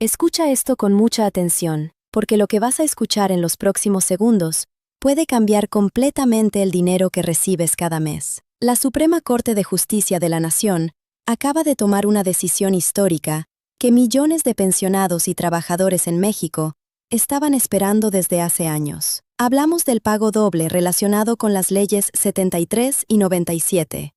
Escucha esto con mucha atención, porque lo que vas a escuchar en los próximos segundos puede cambiar completamente el dinero que recibes cada mes. La Suprema Corte de Justicia de la Nación acaba de tomar una decisión histórica que millones de pensionados y trabajadores en México estaban esperando desde hace años. Hablamos del pago doble relacionado con las leyes 73 y 97.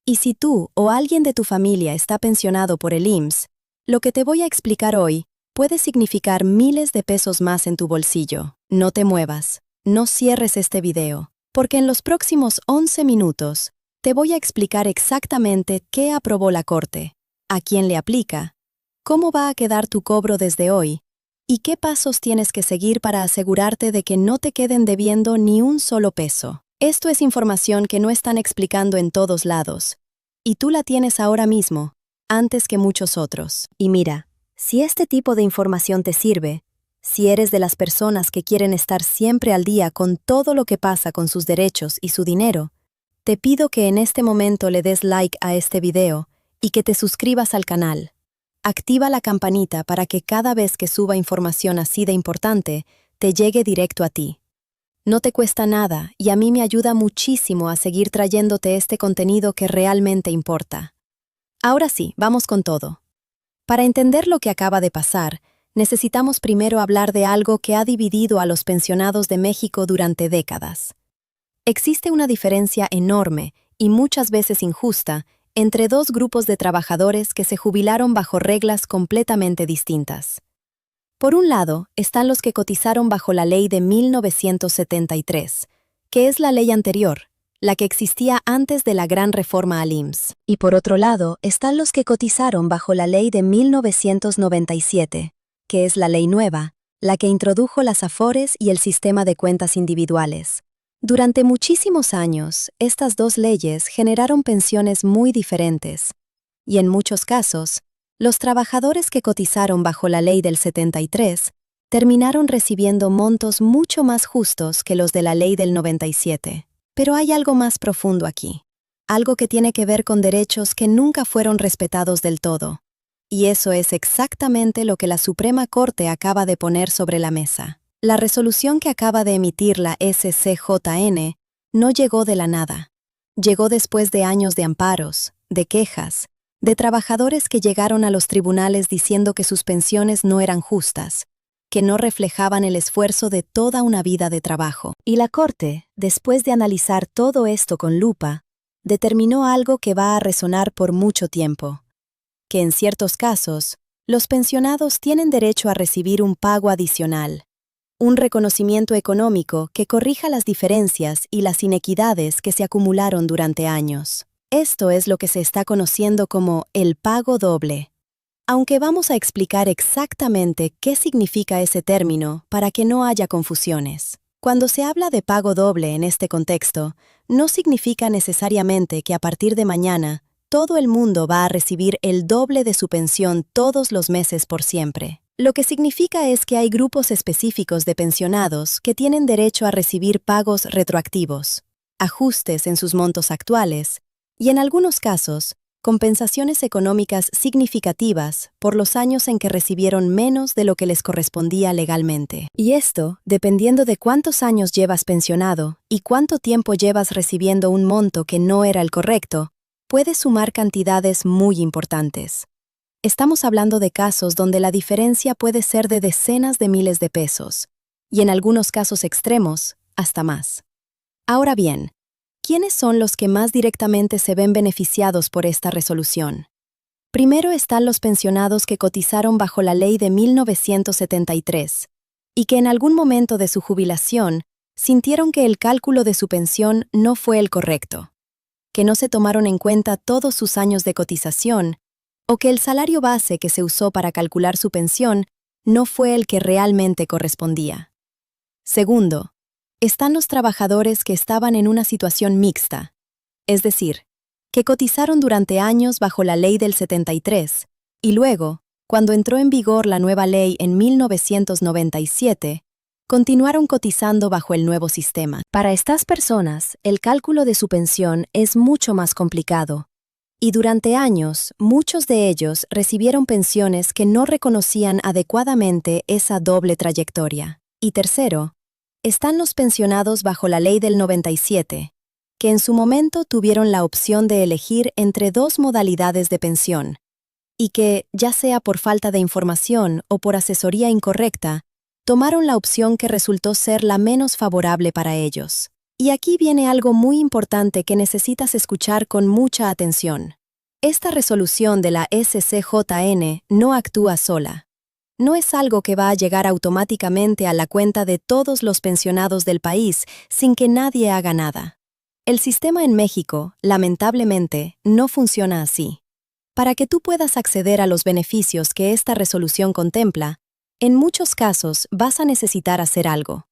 Y si tú o alguien de tu familia está pensionado por el IMSS, lo que te voy a explicar hoy puede significar miles de pesos más en tu bolsillo. No te muevas, no cierres este video, porque en los próximos 11 minutos te voy a explicar exactamente qué aprobó la Corte, a quién le aplica, cómo va a quedar tu cobro desde hoy y qué pasos tienes que seguir para asegurarte de que no te queden debiendo ni un solo peso. Esto es información que no están explicando en todos lados, y tú la tienes ahora mismo, antes que muchos otros. Y mira, si este tipo de información te sirve, si eres de las personas que quieren estar siempre al día con todo lo que pasa con sus derechos y su dinero, te pido que en este momento le des like a este video y que te suscribas al canal. Activa la campanita para que cada vez que suba información así de importante, te llegue directo a ti. No te cuesta nada y a mí me ayuda muchísimo a seguir trayéndote este contenido que realmente importa. Ahora sí, vamos con todo. Para entender lo que acaba de pasar, necesitamos primero hablar de algo que ha dividido a los pensionados de México durante décadas. Existe una diferencia enorme y muchas veces injusta entre dos grupos de trabajadores que se jubilaron bajo reglas completamente distintas. Por un lado, están los que cotizaron bajo la ley de 1973, que es la ley anterior, la que existía antes de la gran reforma al IMSS. Y por otro lado, están los que cotizaron bajo la ley de 1997, que es la ley nueva, la que introdujo las afores y el sistema de cuentas individuales. Durante muchísimos años, estas dos leyes generaron pensiones muy diferentes, y en muchos casos, los trabajadores que cotizaron bajo la ley del 73 terminaron recibiendo montos mucho más justos que los de la ley del 97. Pero hay algo más profundo aquí, algo que tiene que ver con derechos que nunca fueron respetados del todo. Y eso es exactamente lo que la Suprema Corte acaba de poner sobre la mesa. La resolución que acaba de emitir la SCJN no llegó de la nada. Llegó después de años de amparos, de quejas, de trabajadores que llegaron a los tribunales diciendo que sus pensiones no eran justas, que no reflejaban el esfuerzo de toda una vida de trabajo. Y la Corte, después de analizar todo esto con lupa, determinó algo que va a resonar por mucho tiempo, que en ciertos casos, los pensionados tienen derecho a recibir un pago adicional, un reconocimiento económico que corrija las diferencias y las inequidades que se acumularon durante años. Esto es lo que se está conociendo como el pago doble. Aunque vamos a explicar exactamente qué significa ese término para que no haya confusiones. Cuando se habla de pago doble en este contexto, no significa necesariamente que a partir de mañana todo el mundo va a recibir el doble de su pensión todos los meses por siempre. Lo que significa es que hay grupos específicos de pensionados que tienen derecho a recibir pagos retroactivos, ajustes en sus montos actuales, y en algunos casos, compensaciones económicas significativas por los años en que recibieron menos de lo que les correspondía legalmente. Y esto, dependiendo de cuántos años llevas pensionado y cuánto tiempo llevas recibiendo un monto que no era el correcto, puede sumar cantidades muy importantes. Estamos hablando de casos donde la diferencia puede ser de decenas de miles de pesos, y en algunos casos extremos, hasta más. Ahora bien, ¿quiénes son los que más directamente se ven beneficiados por esta resolución? Primero están los pensionados que cotizaron bajo la ley de 1973 y que en algún momento de su jubilación sintieron que el cálculo de su pensión no fue el correcto, que no se tomaron en cuenta todos sus años de cotización o que el salario base que se usó para calcular su pensión no fue el que realmente correspondía. Segundo, están los trabajadores que estaban en una situación mixta, es decir, que cotizaron durante años bajo la ley del 73 y luego, cuando entró en vigor la nueva ley en 1997, continuaron cotizando bajo el nuevo sistema. Para estas personas, el cálculo de su pensión es mucho más complicado, Y durante años, muchos de ellos recibieron pensiones que no reconocían adecuadamente esa doble trayectoria. Y tercero, están los pensionados bajo la Ley del 97, que en su momento tuvieron la opción de elegir entre dos modalidades de pensión, y que, ya sea por falta de información o por asesoría incorrecta, tomaron la opción que resultó ser la menos favorable para ellos. Y aquí viene algo muy importante que necesitas escuchar con mucha atención. Esta resolución de la SCJN no actúa sola. No es algo que va a llegar automáticamente a la cuenta de todos los pensionados del país sin que nadie haga nada. El sistema en México, lamentablemente, no funciona así. Para que tú puedas acceder a los beneficios que esta resolución contempla, en muchos casos vas a necesitar hacer algo.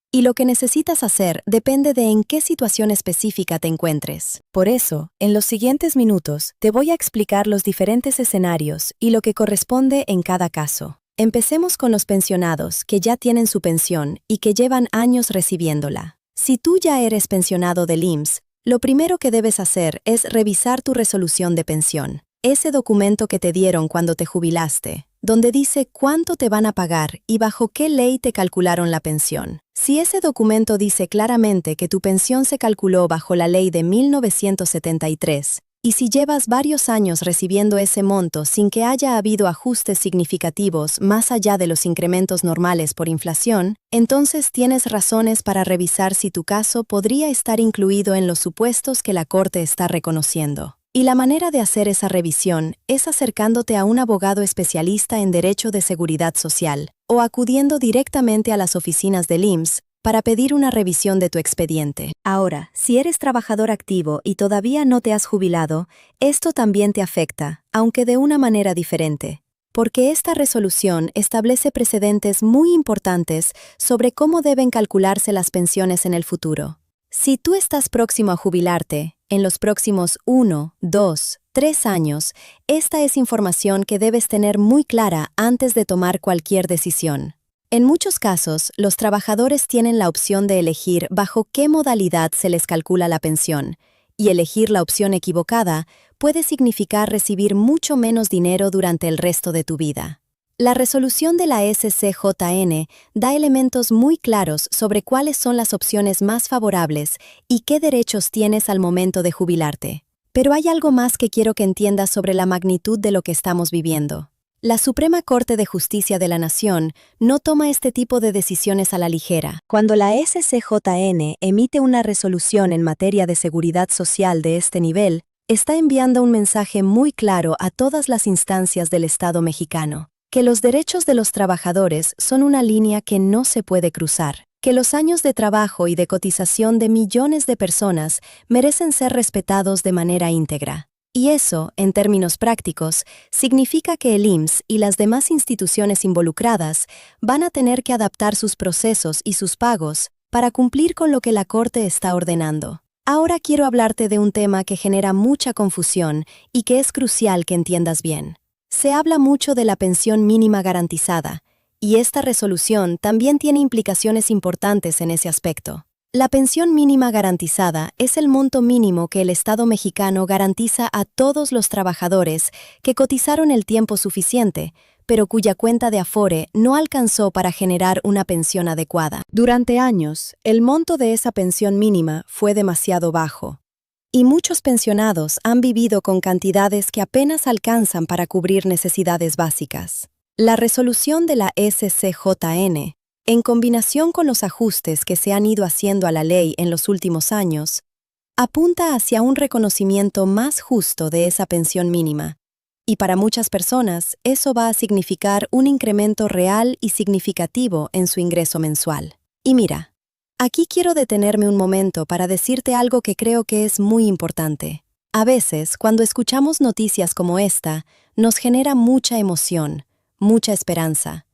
Y lo que necesitas hacer depende de en qué situación específica te encuentres. Por eso, en los siguientes minutos, te voy a explicar los diferentes escenarios y lo que corresponde en cada caso. Empecemos con los pensionados que ya tienen su pensión y que llevan años recibiéndola. Si tú ya eres pensionado del IMSS, lo primero que debes hacer es revisar tu resolución de pensión. Ese documento que te dieron cuando te jubilaste, donde dice cuánto te van a pagar y bajo qué ley te calcularon la pensión. Si ese documento dice claramente que tu pensión se calculó bajo la ley de 1973, y si llevas varios años recibiendo ese monto sin que haya habido ajustes significativos más allá de los incrementos normales por inflación, entonces tienes razones para revisar si tu caso podría estar incluido en los supuestos que la Corte está reconociendo. Y la manera de hacer esa revisión es acercándote a un abogado especialista en Derecho de Seguridad Social o acudiendo directamente a las oficinas del IMSS para pedir una revisión de tu expediente. Ahora, si eres trabajador activo y todavía no te has jubilado, esto también te afecta, aunque de una manera diferente, porque esta resolución establece precedentes muy importantes sobre cómo deben calcularse las pensiones en el futuro. Si tú estás próximo a jubilarte, en los próximos 1, 2, 3 años, esta es información que debes tener muy clara antes de tomar cualquier decisión. En muchos casos, los trabajadores tienen la opción de elegir bajo qué modalidad se les calcula la pensión, y elegir la opción equivocada puede significar recibir mucho menos dinero durante el resto de tu vida. La resolución de la SCJN da elementos muy claros sobre cuáles son las opciones más favorables y qué derechos tienes al momento de jubilarte. Pero hay algo más que quiero que entiendas sobre la magnitud de lo que estamos viviendo. La Suprema Corte de Justicia de la Nación no toma este tipo de decisiones a la ligera. Cuando la SCJN emite una resolución en materia de seguridad social de este nivel, está enviando un mensaje muy claro a todas las instancias del Estado mexicano. Que los derechos de los trabajadores son una línea que no se puede cruzar, que los años de trabajo y de cotización de millones de personas merecen ser respetados de manera íntegra. Y eso, en términos prácticos, significa que el IMSS y las demás instituciones involucradas van a tener que adaptar sus procesos y sus pagos para cumplir con lo que la Corte está ordenando. Ahora quiero hablarte de un tema que genera mucha confusión y que es crucial que entiendas bien. Se habla mucho de la pensión mínima garantizada, y esta resolución también tiene implicaciones importantes en ese aspecto. La pensión mínima garantizada es el monto mínimo que el Estado mexicano garantiza a todos los trabajadores que cotizaron el tiempo suficiente, pero cuya cuenta de Afore no alcanzó para generar una pensión adecuada. Durante años, el monto de esa pensión mínima fue demasiado bajo. Y muchos pensionados han vivido con cantidades que apenas alcanzan para cubrir necesidades básicas. La resolución de la SCJN, en combinación con los ajustes que se han ido haciendo a la ley en los últimos años, apunta hacia un reconocimiento más justo de esa pensión mínima. Y para muchas personas, eso va a significar un incremento real y significativo en su ingreso mensual. Y mira, aquí quiero detenerme un momento para decirte algo que creo que es muy importante. A veces, cuando escuchamos noticias como esta, nos genera mucha emoción, mucha esperanza.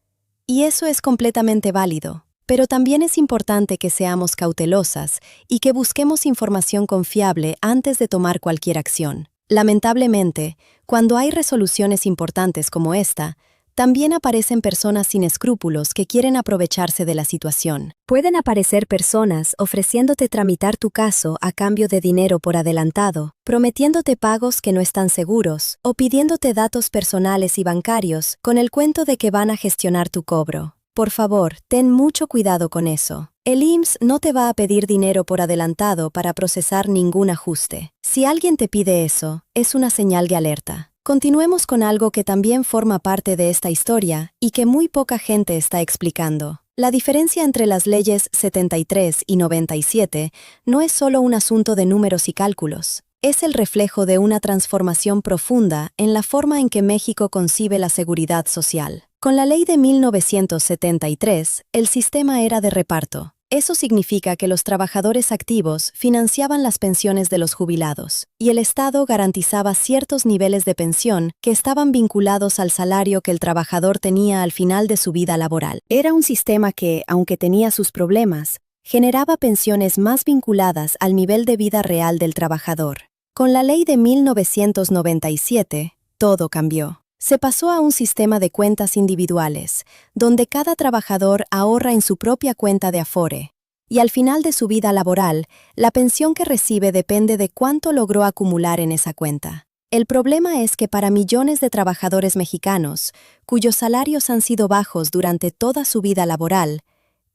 Y eso es completamente válido. Pero también es importante que seamos cautelosas y que busquemos información confiable antes de tomar cualquier acción. Lamentablemente, cuando hay resoluciones importantes como esta, También aparecen personas sin escrúpulos que quieren aprovecharse de la situación. Pueden aparecer personas ofreciéndote tramitar tu caso a cambio de dinero por adelantado, prometiéndote pagos que no están seguros o pidiéndote datos personales y bancarios con el cuento de que van a gestionar tu cobro. Por favor, ten mucho cuidado con eso. El IMSS no te va a pedir dinero por adelantado para procesar ningún ajuste. Si alguien te pide eso, es una señal de alerta. Continuemos con algo que también forma parte de esta historia y que muy poca gente está explicando. La diferencia entre las leyes 73 y 97 no es solo un asunto de números y cálculos. Es el reflejo de una transformación profunda en la forma en que México concibe la seguridad social. Con la ley de 1973, el sistema era de reparto. Eso significa que los trabajadores activos financiaban las pensiones de los jubilados, y el Estado garantizaba ciertos niveles de pensión que estaban vinculados al salario que el trabajador tenía al final de su vida laboral. Era un sistema que, aunque tenía sus problemas, generaba pensiones más vinculadas al nivel de vida real del trabajador. Con la ley de 1997, todo cambió. Se pasó a un sistema de cuentas individuales, donde cada trabajador ahorra en su propia cuenta de Afore, y al final de su vida laboral, la pensión que recibe depende de cuánto logró acumular en esa cuenta. El problema es que para millones de trabajadores mexicanos, cuyos salarios han sido bajos durante toda su vida laboral,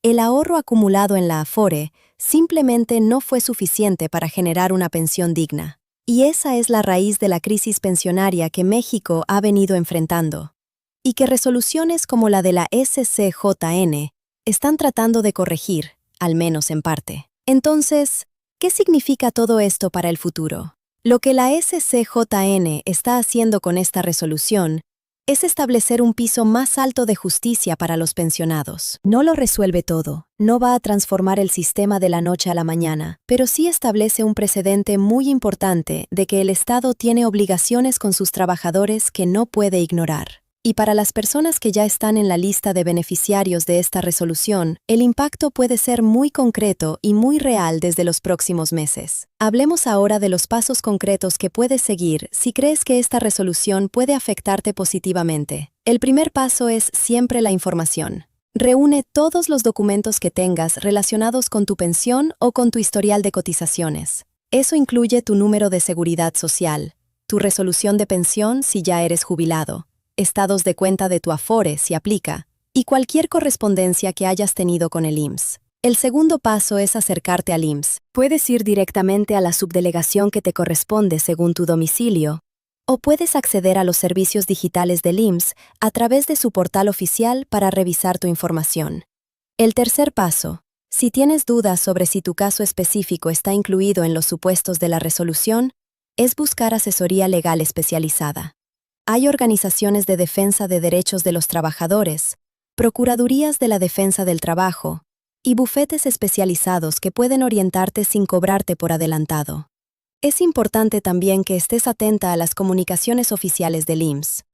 el ahorro acumulado en la Afore simplemente no fue suficiente para generar una pensión digna. Y esa es la raíz de la crisis pensionaria que México ha venido enfrentando, y que resoluciones como la de la SCJN están tratando de corregir, al menos en parte. Entonces, ¿qué significa todo esto para el futuro? Lo que la SCJN está haciendo con esta resolución es establecer un piso más alto de justicia para los pensionados. No lo resuelve todo, no va a transformar el sistema de la noche a la mañana, pero sí establece un precedente muy importante de que el Estado tiene obligaciones con sus trabajadores que no puede ignorar. Y para las personas que ya están en la lista de beneficiarios de esta resolución, el impacto puede ser muy concreto y muy real desde los próximos meses. Hablemos ahora de los pasos concretos que puedes seguir si crees que esta resolución puede afectarte positivamente. El primer paso es siempre la información. Reúne todos los documentos que tengas relacionados con tu pensión o con tu historial de cotizaciones. Eso incluye tu número de seguridad social, tu resolución de pensión si ya eres jubilado, estados de cuenta de tu Afore si aplica, y cualquier correspondencia que hayas tenido con el IMSS. El segundo paso es acercarte al IMSS. Puedes ir directamente a la subdelegación que te corresponde según tu domicilio, o puedes acceder a los servicios digitales del IMSS a través de su portal oficial para revisar tu información. El tercer paso. Si tienes dudas sobre si tu caso específico está incluido en los supuestos de la resolución, es buscar asesoría legal especializada. Hay organizaciones de defensa de derechos de los trabajadores, procuradurías de la defensa del trabajo y bufetes especializados que pueden orientarte sin cobrarte por adelantado. Es importante también que estés atenta a las comunicaciones oficiales del IMSS.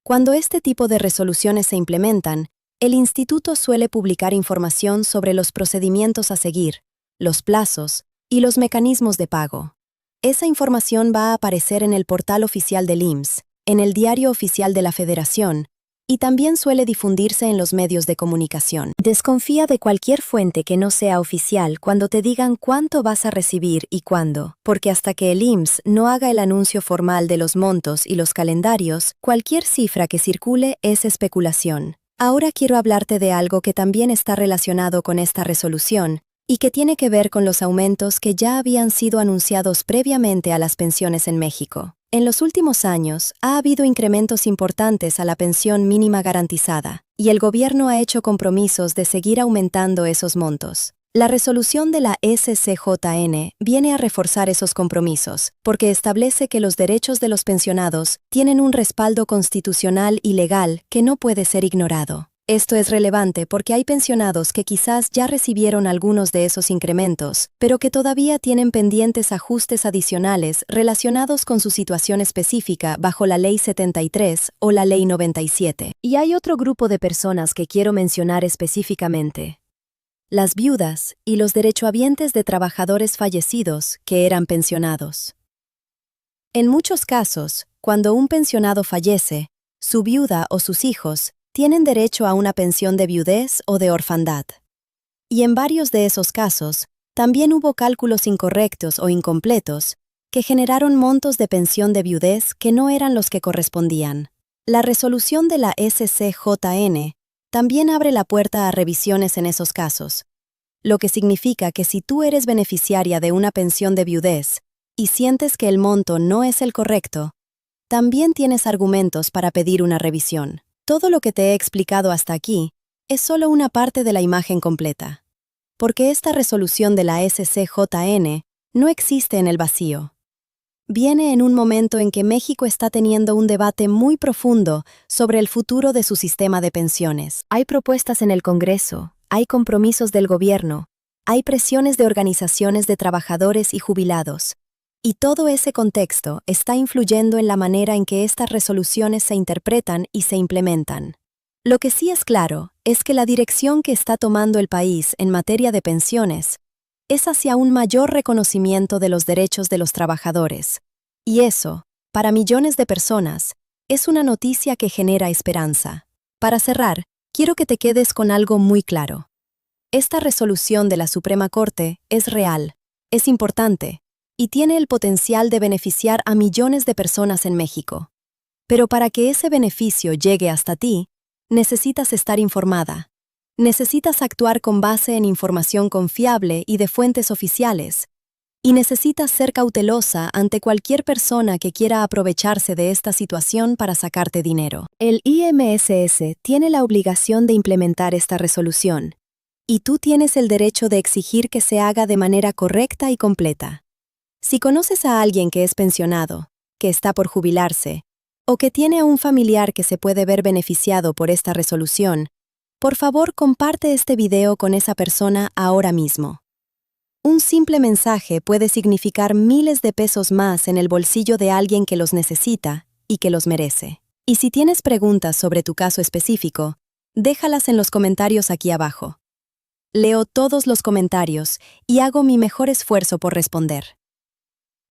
Cuando este tipo de resoluciones se implementan, el instituto suele publicar información sobre los procedimientos a seguir, los plazos y los mecanismos de pago. Esa información va a aparecer en el portal oficial del IMSS, en el Diario Oficial de la Federación, y también suele difundirse en los medios de comunicación. Desconfía de cualquier fuente que no sea oficial cuando te digan cuánto vas a recibir y cuándo, porque hasta que el IMSS no haga el anuncio formal de los montos y los calendarios, cualquier cifra que circule es especulación. Ahora quiero hablarte de algo que también está relacionado con esta resolución, y que tiene que ver con los aumentos que ya habían sido anunciados previamente a las pensiones en México. En los últimos años, ha habido incrementos importantes a la pensión mínima garantizada, y el gobierno ha hecho compromisos de seguir aumentando esos montos. La resolución de la SCJN viene a reforzar esos compromisos, porque establece que los derechos de los pensionados tienen un respaldo constitucional y legal que no puede ser ignorado. Esto es relevante porque hay pensionados que quizás ya recibieron algunos de esos incrementos, pero que todavía tienen pendientes ajustes adicionales relacionados con su situación específica bajo la Ley 73 o la Ley 97. Y hay otro grupo de personas que quiero mencionar específicamente: las viudas y los derechohabientes de trabajadores fallecidos que eran pensionados. En muchos casos, cuando un pensionado fallece, su viuda o sus hijos tienen derecho a una pensión de viudez o de orfandad. Y en varios de esos casos, también hubo cálculos incorrectos o incompletos que generaron montos de pensión de viudez que no eran los que correspondían. La resolución de la SCJN también abre la puerta a revisiones en esos casos, lo que significa que si tú eres beneficiaria de una pensión de viudez y sientes que el monto no es el correcto, también tienes argumentos para pedir una revisión. Todo lo que te he explicado hasta aquí es solo una parte de la imagen completa, porque esta resolución de la SCJN no existe en el vacío. Viene en un momento en que México está teniendo un debate muy profundo sobre el futuro de su sistema de pensiones. Hay propuestas en el Congreso, hay compromisos del gobierno, hay presiones de organizaciones de trabajadores y jubilados, y todo ese contexto está influyendo en la manera en que estas resoluciones se interpretan y se implementan. Lo que sí es claro es que la dirección que está tomando el país en materia de pensiones es hacia un mayor reconocimiento de los derechos de los trabajadores. Y eso, para millones de personas, es una noticia que genera esperanza. Para cerrar, quiero que te quedes con algo muy claro. Esta resolución de la Suprema Corte es real, es importante, y tiene el potencial de beneficiar a millones de personas en México. Pero para que ese beneficio llegue hasta ti, necesitas estar informada. Necesitas actuar con base en información confiable y de fuentes oficiales. Y necesitas ser cautelosa ante cualquier persona que quiera aprovecharse de esta situación para sacarte dinero. El IMSS tiene la obligación de implementar esta resolución, y tú tienes el derecho de exigir que se haga de manera correcta y completa. Si conoces a alguien que es pensionado, que está por jubilarse, o que tiene a un familiar que se puede ver beneficiado por esta resolución, por favor, comparte este video con esa persona ahora mismo. Un simple mensaje puede significar miles de pesos más en el bolsillo de alguien que los necesita y que los merece. Y si tienes preguntas sobre tu caso específico, déjalas en los comentarios aquí abajo. Leo todos los comentarios y hago mi mejor esfuerzo por responder.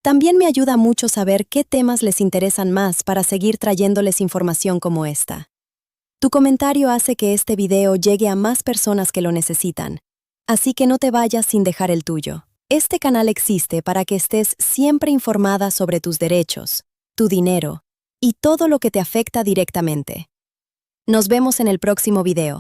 También me ayuda mucho saber qué temas les interesan más para seguir trayéndoles información como esta. Tu comentario hace que este video llegue a más personas que lo necesitan, así que no te vayas sin dejar el tuyo. Este canal existe para que estés siempre informada sobre tus derechos, tu dinero y todo lo que te afecta directamente. Nos vemos en el próximo video.